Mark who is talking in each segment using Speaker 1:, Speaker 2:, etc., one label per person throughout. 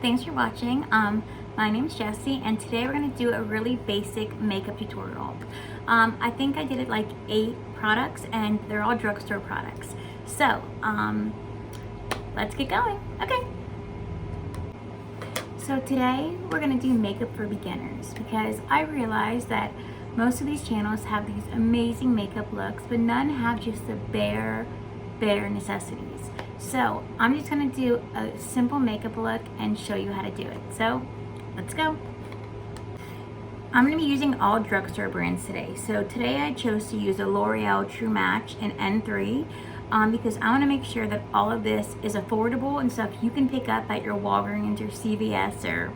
Speaker 1: thanks for watching. My name's Jessie, and today we're going to do a really basic makeup tutorial. I think I did it like 8 products, and they're all drugstore products. So, let's get going. Okay. So today we're going to do makeup for beginners because I realized that most of these channels have these amazing makeup looks, but none have just the bare necessities. So I'm just going to do a simple makeup look and show you how to do it. So let's go. I'm going to be using all drugstore brands today. So today I chose to use a L'Oreal True Match in N3 because I want to make sure that all of this is affordable and stuff you can pick up at your Walgreens or CVS or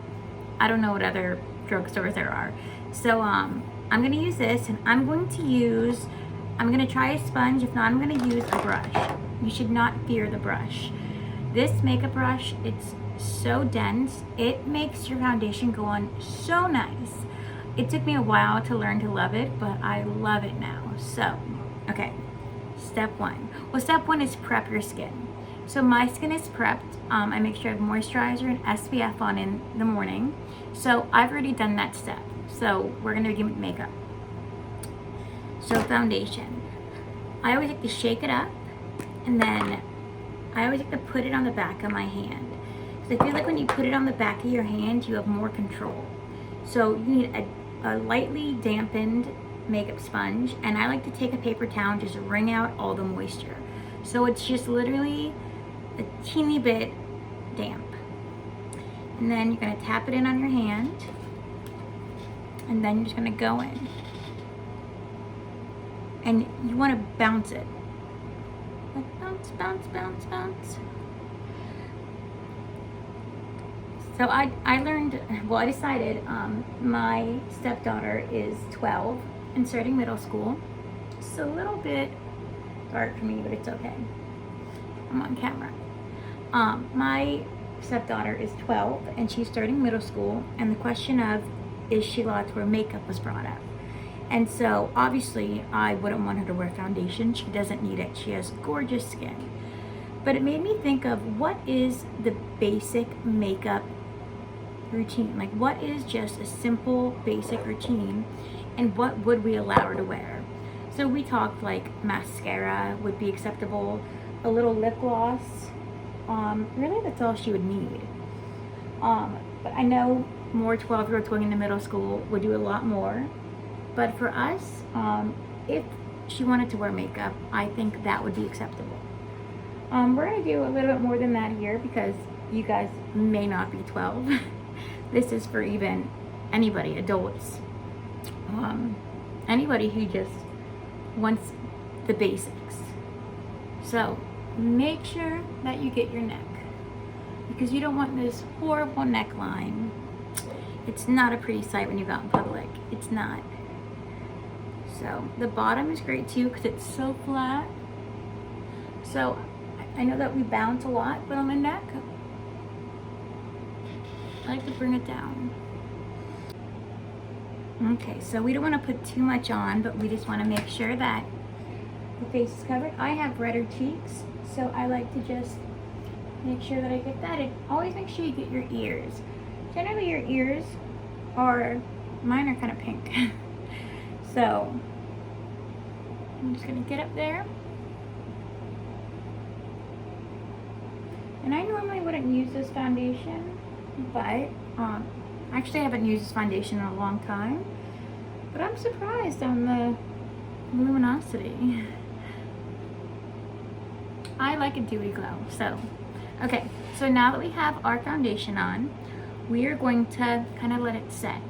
Speaker 1: I don't know what other drugstores there are. So I'm going to use this, and I'm going to try a sponge. If not, I'm going to use a brush. You should not fear the brush. This makeup brush, it's so dense. It makes your foundation go on so nice. It took me a while to learn to love it, but I love it now. So, okay, step 1. Well, step 1 is prep your skin. So my skin is prepped. I make sure I have moisturizer and SPF on in the morning. So I've already done that step. So we're going to begin makeup. So foundation. I always like to shake it up, and then I always like to put it on the back of my hand. Because I feel like when you put it on the back of your hand, you have more control. So you need a lightly dampened makeup sponge, and I like to take a paper towel and just wring out all the moisture. So it's just literally a teeny bit damp. And then you're going to tap it in on your hand, and then you're just going to go in. And you want to bounce it. Like bounce, bounce, bounce, bounce. So I decided my stepdaughter is 12 and starting middle school. It's a little bit dark for me, but it's okay. I'm on camera. My stepdaughter is 12 and she's starting middle school, and the question of is she allowed to wear makeup was brought up. And so obviously I wouldn't want her to wear foundation. She doesn't need it. She has gorgeous skin. But it made me think of what is the basic makeup routine? Like, what is just a simple basic routine, and what would we allow her to wear? So we talked like mascara would be acceptable, a little lip gloss. Really that's all she would need. But I know more 12-year-olds going into middle school would do a lot more. But for us, if she wanted to wear makeup, I think that would be acceptable. We're going to do a little bit more than that here because you guys may not be 12. This is for even anybody, adults. Anybody who just wants the basics. So make sure that you get your neck, because you don't want this horrible neckline. It's not a pretty sight when you go out in public. It's not. So the bottom is great too because it's so flat. So I know that we bounce a lot, but on the neck, I like to bring it down. Okay, so we don't want to put too much on, but we just want to make sure that the face is covered. I have redder cheeks, so I like to just make sure that I get that. And always make sure you get your ears. Generally your ears mine are kind of pink. So I'm just going to get up there. And I normally wouldn't use this foundation, but actually I haven't used this foundation in a long time. But I'm surprised on the luminosity. I like a dewy glow. So, okay. So now that we have our foundation on, we are going to kind of let it set.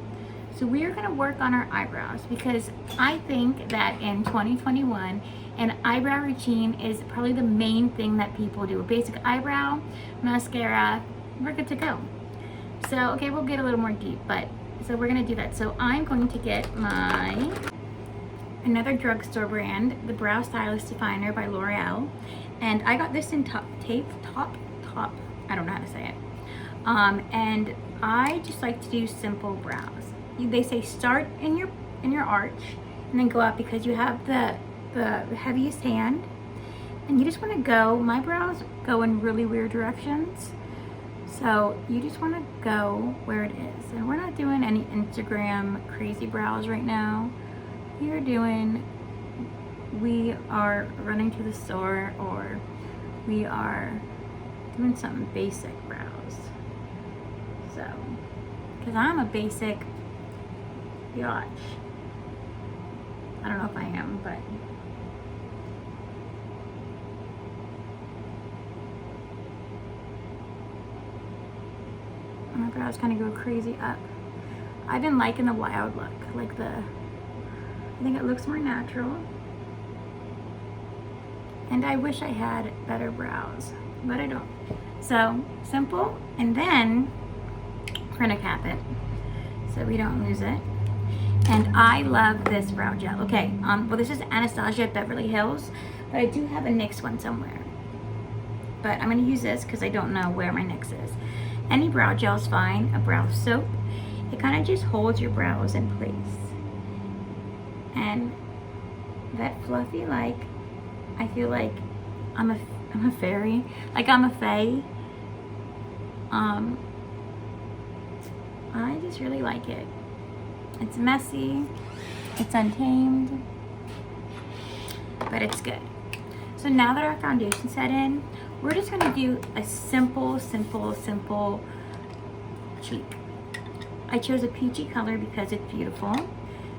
Speaker 1: So we are going to work on our eyebrows because I think that in 2021, an eyebrow routine is probably the main thing that people do. A basic eyebrow, mascara, we're good to go. So, okay, we'll get a little more deep, but so we're going to do that. So I'm going to get another drugstore brand, the Brow Stylist Definer by L'Oreal. And I got this in top, I don't know how to say it. And I just like to do simple brows. They say start in your arch and then go up because you have the heaviest hand, and you just want to go. My brows go in really weird directions, So you just want to go where it is. And we're not doing any Instagram crazy brows right now. We are running to the store, or we are doing something basic brows. So, because I'm a basic biatch. I don't know if I am, but my brows kind of go crazy up. I've been liking the wild look, I think it looks more natural. And I wish I had better brows, but I don't. So, simple, and then we're gonna cap it so we don't lose it. And I love this brow gel. Okay, well, this is Anastasia at Beverly Hills, but I do have a NYX one somewhere. But I'm gonna use this because I don't know where my NYX is. Any brow gel is fine, a brow soap. It kind of just holds your brows in place. And that fluffy, I feel like I'm a fairy, like I'm a fae. I just really like it. It's messy, it's untamed, but it's good. So now that our foundation set in, we're just gonna do a simple cheek. I chose a peachy color because it's beautiful.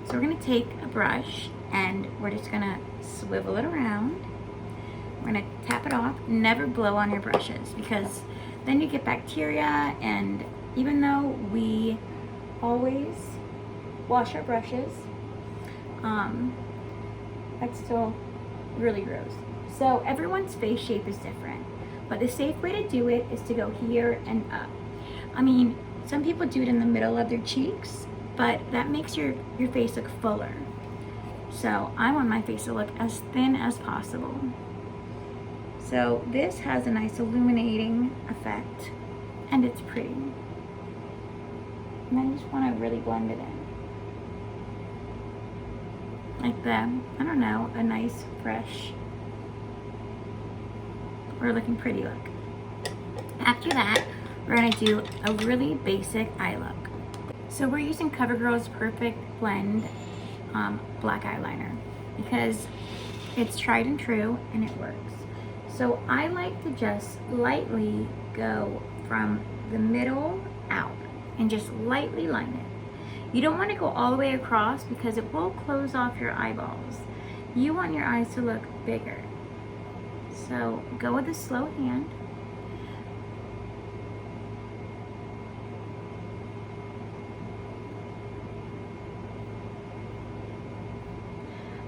Speaker 1: So we're gonna take a brush and we're just gonna swivel it around. We're gonna tap it off. Never blow on your brushes because then you get bacteria, and even though we always wash our brushes, that's still really gross. So everyone's face shape is different, but the safe way to do it is to go here and up. I mean, some people do it in the middle of their cheeks, but that makes your face look fuller. So I want my face to look as thin as possible. So this has a nice illuminating effect, and it's pretty. And I just want to really blend it in. Like I don't know, a nice, fresh, or looking pretty look. After that, we're gonna do a really basic eye look. So we're using CoverGirl's Perfect Blend black eyeliner because it's tried and true and it works. So I like to just lightly go from the middle out and just lightly line it. You don't want to go all the way across because it will close off your eyeballs. You want your eyes to look bigger. So go with a slow hand.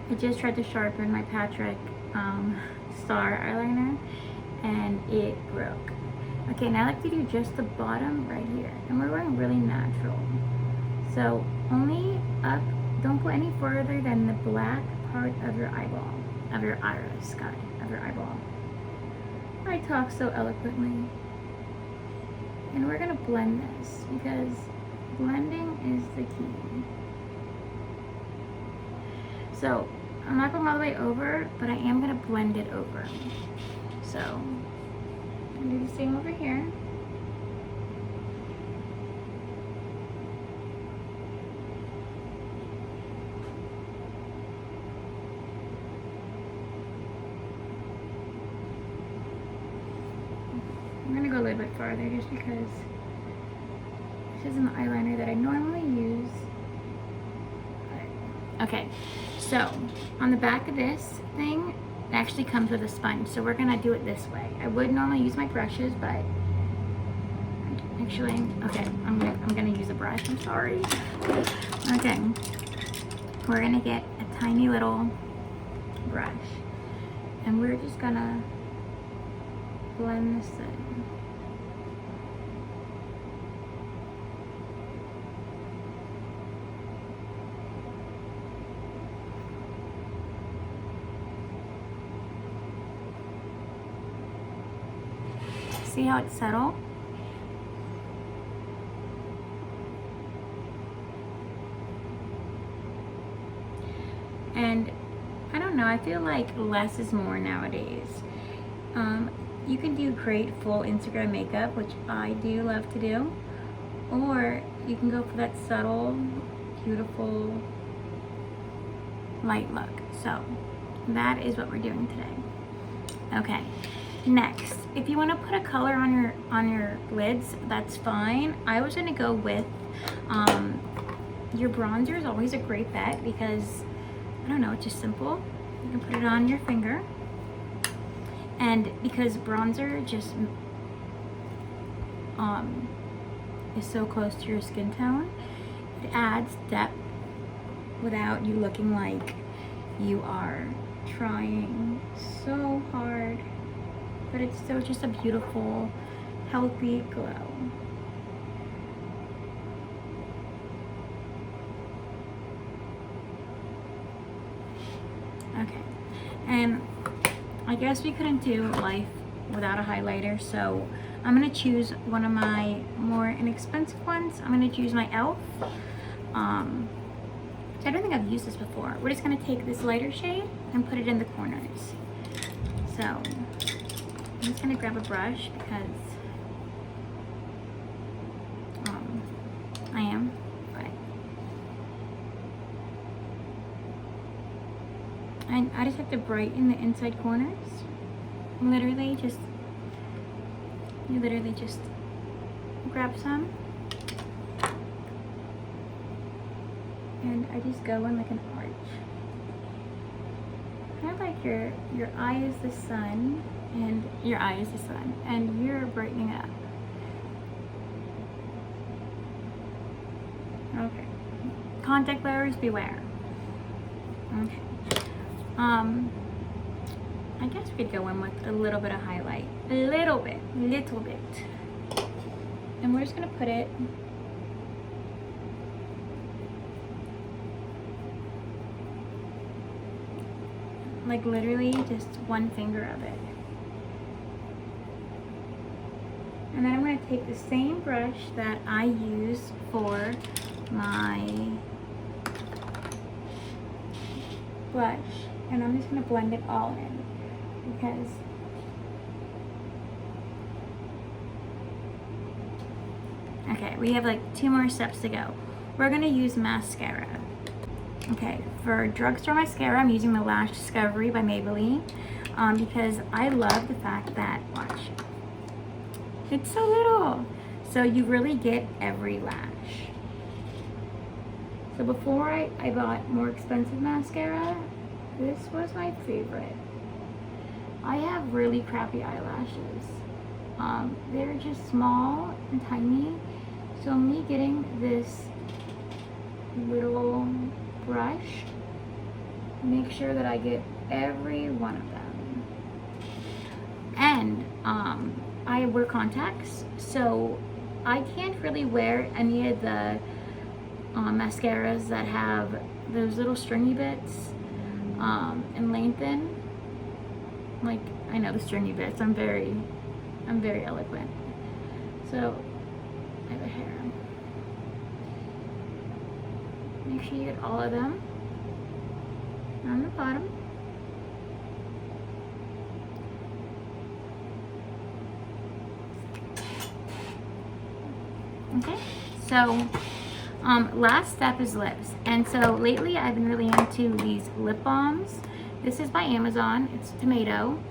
Speaker 1: I just tried to sharpen my Patrick Star eyeliner and it broke. Okay, now I like to do just the bottom right here, and we're going really natural. So only up, don't go any further than the black part of your eyeball, of your iris, of your eyeball. I talk so eloquently. And we're gonna blend this because blending is the key. So I'm not going all the way over, but I am gonna blend it over. So I'm gonna do the same over here. I'm gonna go a little bit farther just because this isn't the eyeliner that I normally use. Okay, so on the back of this thing, it actually comes with a sponge, so we're gonna do it this way. I would normally use my brushes, but actually, okay, I'm gonna use a brush, I'm sorry. Okay, we're gonna get a tiny little brush, and we're just gonna blend this in. See how it's settled? And I don't know, I feel like less is more nowadays. you can do great full Instagram makeup, which I do love to do, or you can go for that subtle, beautiful, light look. So that is what we're doing today. Okay, next, if you want to put a color on your lids, that's fine. I was gonna go with your bronzer is always a great bet because, I don't know, it's just simple. You can put it on your finger, and because bronzer just is so close to your skin tone, it adds depth without you looking like you are trying so hard, but it's still just a beautiful, healthy glow. Okay, and I guess we couldn't do life without a highlighter, so I'm gonna choose one of my more inexpensive ones. I'm gonna choose my e.l.f. So I don't think I've used this before. We're just gonna take this lighter shade and put it in the corners. So I'm just gonna grab a brush because I am. And I just have to brighten the inside corners. You literally just grab some, and I just go in like an arch. Kind of like your eye is the sun, and your eye is the sun, and you're brightening it up. Okay. Contact wearers, beware. Okay. I guess we could go in with a little bit of highlight. A little bit. And we're just gonna put it like literally just one finger of it. And then I'm gonna take the same brush that I use for my blush, and I'm just gonna blend it all in because okay, we have like 2 more steps to go. We're gonna use mascara. Okay, for drugstore mascara, I'm using the Lash Discovery by Maybelline because I love the fact that, watch, it's so little, so you really get every lash. So before I bought more expensive mascara, this was my favorite. I have really crappy eyelashes. They're just small and tiny, so me getting this little brush, make sure that I get every one of them. And I wear contacts, so I can't really wear any of the mascaras that have those little stringy bits and lengthen. Like, I know the stringy bits, I'm very eloquent. So I have a hair. Make sure you get all of them on the bottom. Okay, so last step is lips. And so lately I've been really into these lip balms. This is by Amazon. It's tomato.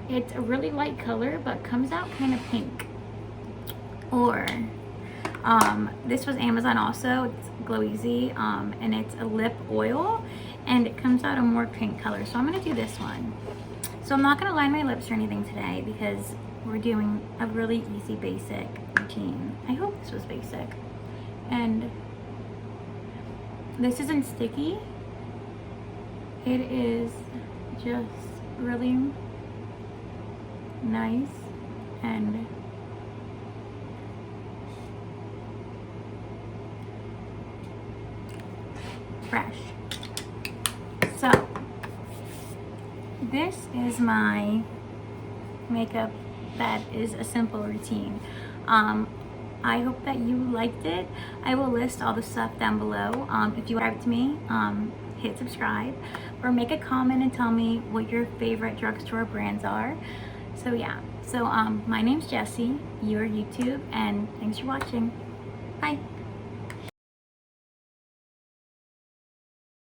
Speaker 1: It's a really light color, but comes out kind of pink. Or this was Amazon also. It's Glow Easy, and it's a lip oil, and it comes out a more pink color. So I'm gonna do this one. So I'm not gonna line my lips or anything today because we're doing a really easy, basic routine. I hope this was basic. And this isn't sticky. It is just really nice and fresh. So this is my makeup that is a simple routine. I hope that you liked it. I will list all the stuff down below. If you subscribe to me, hit subscribe or make a comment and tell me what your favorite drugstore brands are. So yeah, So my name's Jessie, you're YouTube, and thanks for watching. Bye.